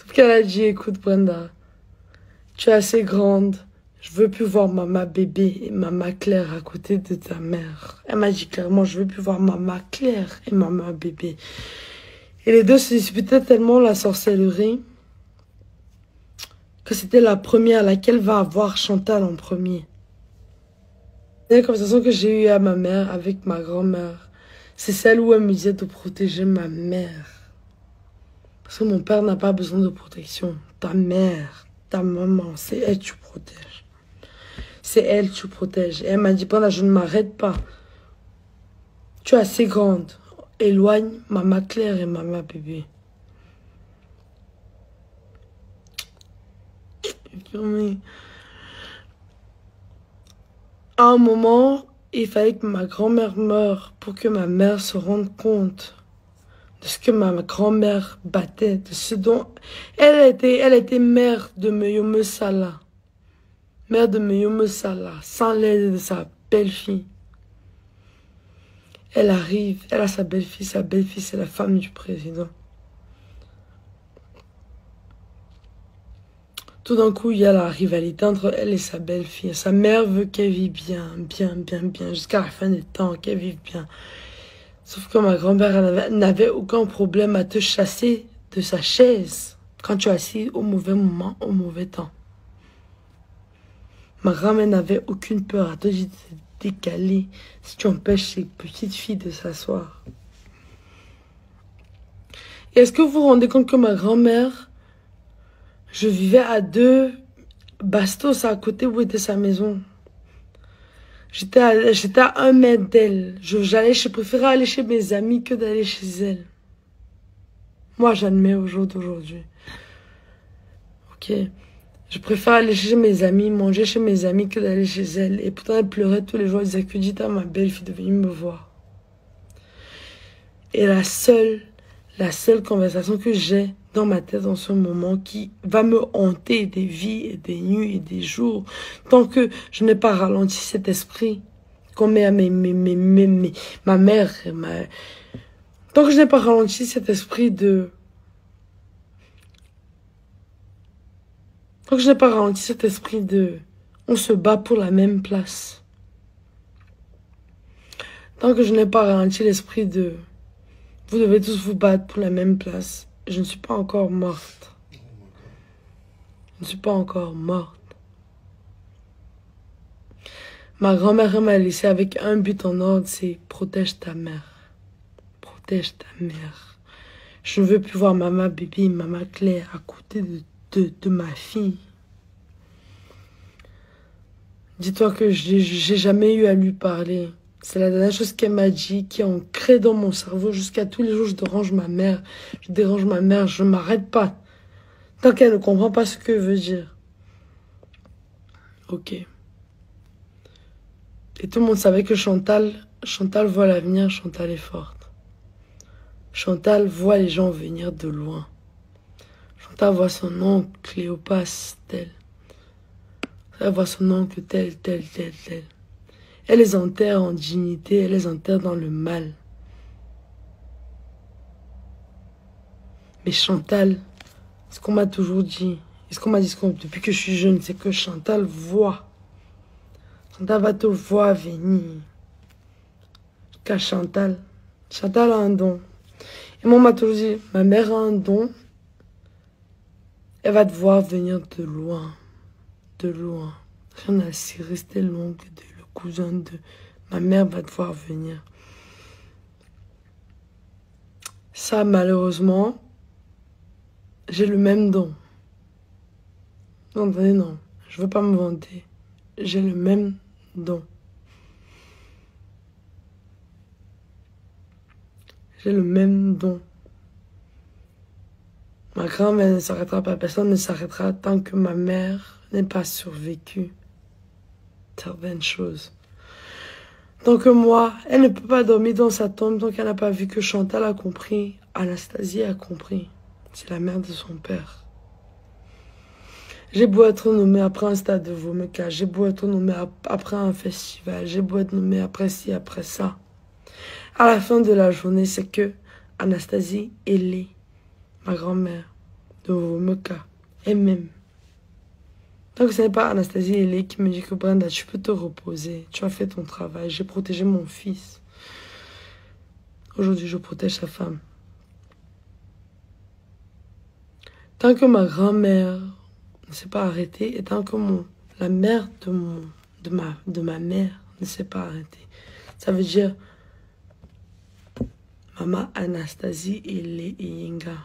Sauf qu'elle a dit, écoute Brenda, tu es assez grande. Je veux plus voir maman bébé et maman Claire à côté de ta mère. Elle m'a dit clairement, je veux plus voir maman Claire et maman bébé. Et les deux se disputaient tellement la sorcellerie que c'était la première, laquelle va avoir Chantal en premier. La conversation que j'ai eue à ma mère avec ma grand-mère, c'est celle où elle me disait de protéger ma mère. Parce que mon père n'a pas besoin de protection. Ta mère, ta maman, c'est elle que tu protèges. C'est elle que tu protèges. Et elle m'a dit, Brenda, je ne m'arrête pas. Tu es assez grande. Éloigne maman Claire et maman bébé. À un moment, il fallait que ma grand-mère meure pour que ma mère se rende compte de ce que ma grand-mère battait, de ce dont elle était mère de Meyome Sala. Mère de Meyome Sala, sans l'aide de sa belle-fille. Elle arrive, elle a sa belle-fille c'est la femme du président. Tout d'un coup, il y a la rivalité entre elle et sa belle-fille. Sa mère veut qu'elle vive bien, jusqu'à la fin des temps, qu'elle vive bien. Sauf que ma grand-mère n'avait aucun problème à te chasser de sa chaise quand tu es assis au mauvais moment, au mauvais temps. Ma grand-mère n'avait aucune peur à te décaler si tu empêches ces petites filles de s'asseoir. Et est-ce que vous vous rendez compte que ma grand-mère, je vivais à 2 bastos à côté où était sa maison. J'étais à 1 mètre d'elle. Je préférais aller chez mes amis que d'aller chez elle. Moi, j'admets au jour d'aujourd'hui. Ok. Je préfère aller chez mes amis, manger chez mes amis que d'aller chez elle. Et pourtant, elle pleurait tous les jours. Elle disait que dites à ma belle-fille de venir me voir. Et la seule conversation que j'ai dans ma tête en ce moment qui va me hanter des vies et des nuits et des jours tant que je n'ai pas ralenti cet esprit qu'on met à ma mère tant que je n'ai pas ralenti cet esprit de on se bat pour la même place, tant que je n'ai pas ralenti l'esprit de vous devez tous vous battre pour la même place, je ne suis pas encore morte. Je ne suis pas encore morte. Ma grand-mère m'a laissé avec un but en ordre, c'est protège ta mère. Protège ta mère. Je ne veux plus voir maman bébé et maman Claire à côté de ma fille. Dis-toi que j'ai jamais eu à lui parler. C'est la dernière chose qu'elle m'a dit, qui est ancrée dans mon cerveau jusqu'à tous les jours. Je dérange ma mère. Je dérange ma mère. Je ne m'arrête pas. Tant qu'elle ne comprend pas ce que veut dire. Ok. Et tout le monde savait que Chantal voit l'avenir. Chantal est forte. Chantal voit les gens venir de loin. Chantal voit son oncle Cléopas tel. Elle voit son oncle tel. Elle les enterre en dignité, elle les enterre dans le mal. Mais Chantal, ce qu'on m'a toujours dit, et ce qu'on m'a dit depuis que je suis jeune, c'est que Chantal voit. Chantal va te voir venir. Car Chantal a un don. Et moi, on m'a toujours dit, ma mère a un don. Elle va te voir venir de loin. De loin. On a si resté l'oncle de le cousin de ma mère va te voir venir. Ça, malheureusement, j'ai le même don. Non, attendez, non. Je veux pas me vanter. J'ai le même don. J'ai le même don. Ma grand-mère ne s'arrêtera pas. Personne ne s'arrêtera tant que ma mère n'ait pas survécu certaines choses. Donc moi, elle ne peut pas dormir dans sa tombe tant qu'elle n'a pas vu que Chantal a compris, Anastasie a compris. C'est la mère de son père. J'ai beau être nommé après un stade de Vomeka, j'ai beau être nommé après un festival, j'ai beau être nommé après ci, après ça. À la fin de la journée, c'est que Anastasie, elle est ma grand-mère. de Womoka. Et même. Donc ce n'est pas Anastasie Elé qui me dit que Brenda, tu peux te reposer. Tu as fait ton travail. J'ai protégé mon fils. Aujourd'hui, je protège sa femme. Tant que ma grand-mère ne s'est pas arrêtée et tant que la mère de ma mère ne s'est pas arrêtée, ça veut dire Maman Anastasie Elé Yenga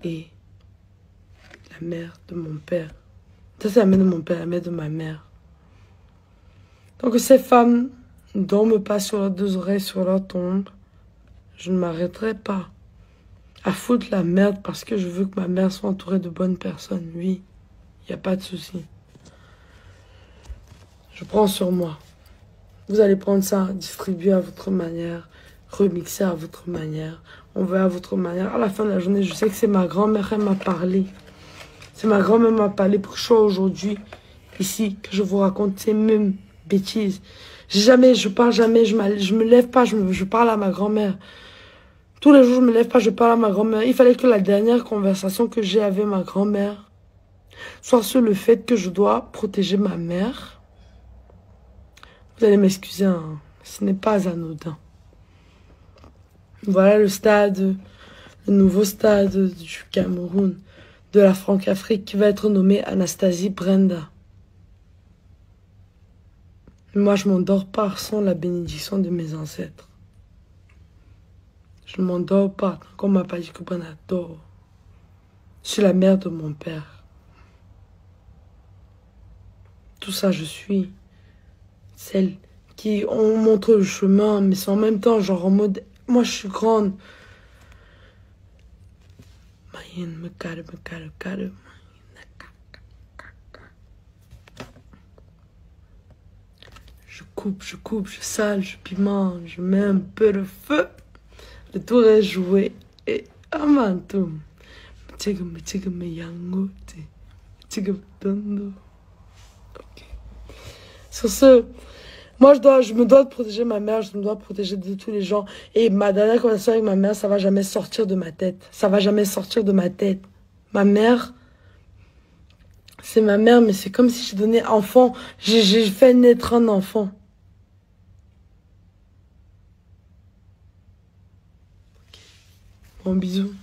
et la mère de mon père. Ça, c'est la mère de mon père, la mère de ma mère. Donc, ces femmes ne dorment pas sur leurs deux oreilles, sur leur tombe. Je ne m'arrêterai pas à foutre la merde parce que je veux que ma mère soit entourée de bonnes personnes. Oui, il n'y a pas de souci. Je prends sur moi. Vous allez prendre ça, distribuer à votre manière, remixer à votre manière, on veut à votre manière. À la fin de la journée, je sais que c'est ma grand-mère, elle m'a parlé. C'est ma grand-mère m'a parlé pour que je sois aujourd'hui ici, que je vous raconte ces mêmes bêtises. Je parle jamais, je me lève pas, je parle à ma grand-mère. Tous les jours, je me lève pas, je parle à ma grand-mère. Il fallait que la dernière conversation que j'ai avec ma grand-mère soit sur le fait que je dois protéger ma mère. Vous allez m'excuser, hein, ce n'est pas anodin. Voilà le nouveau stade du Cameroun, de la Franc-Afrique qui va être nommé Anastasie Brenda. Moi, je m'endors pas sans la bénédiction de mes ancêtres. Je ne m'endors pas, comme m'a pas dit que Brenda dort. Je suis la mère de mon père. Tout ça, je suis celle qui on montre le chemin, mais c'est en même temps, genre en mode, moi je suis grande. Je coupe, je sale, je pimente, je mets un peu de feu. Le tour est joué. Et amantum. Sur ce, moi je me dois de protéger ma mère, je me dois de protéger de tous les gens. Et ma dernière conversation avec ma mère, ça va jamais sortir de ma tête. Ça va jamais sortir de ma tête. Ma mère, c'est ma mère, mais c'est comme si j'ai donné enfant. J'ai fait naître un enfant. Bon, bisous.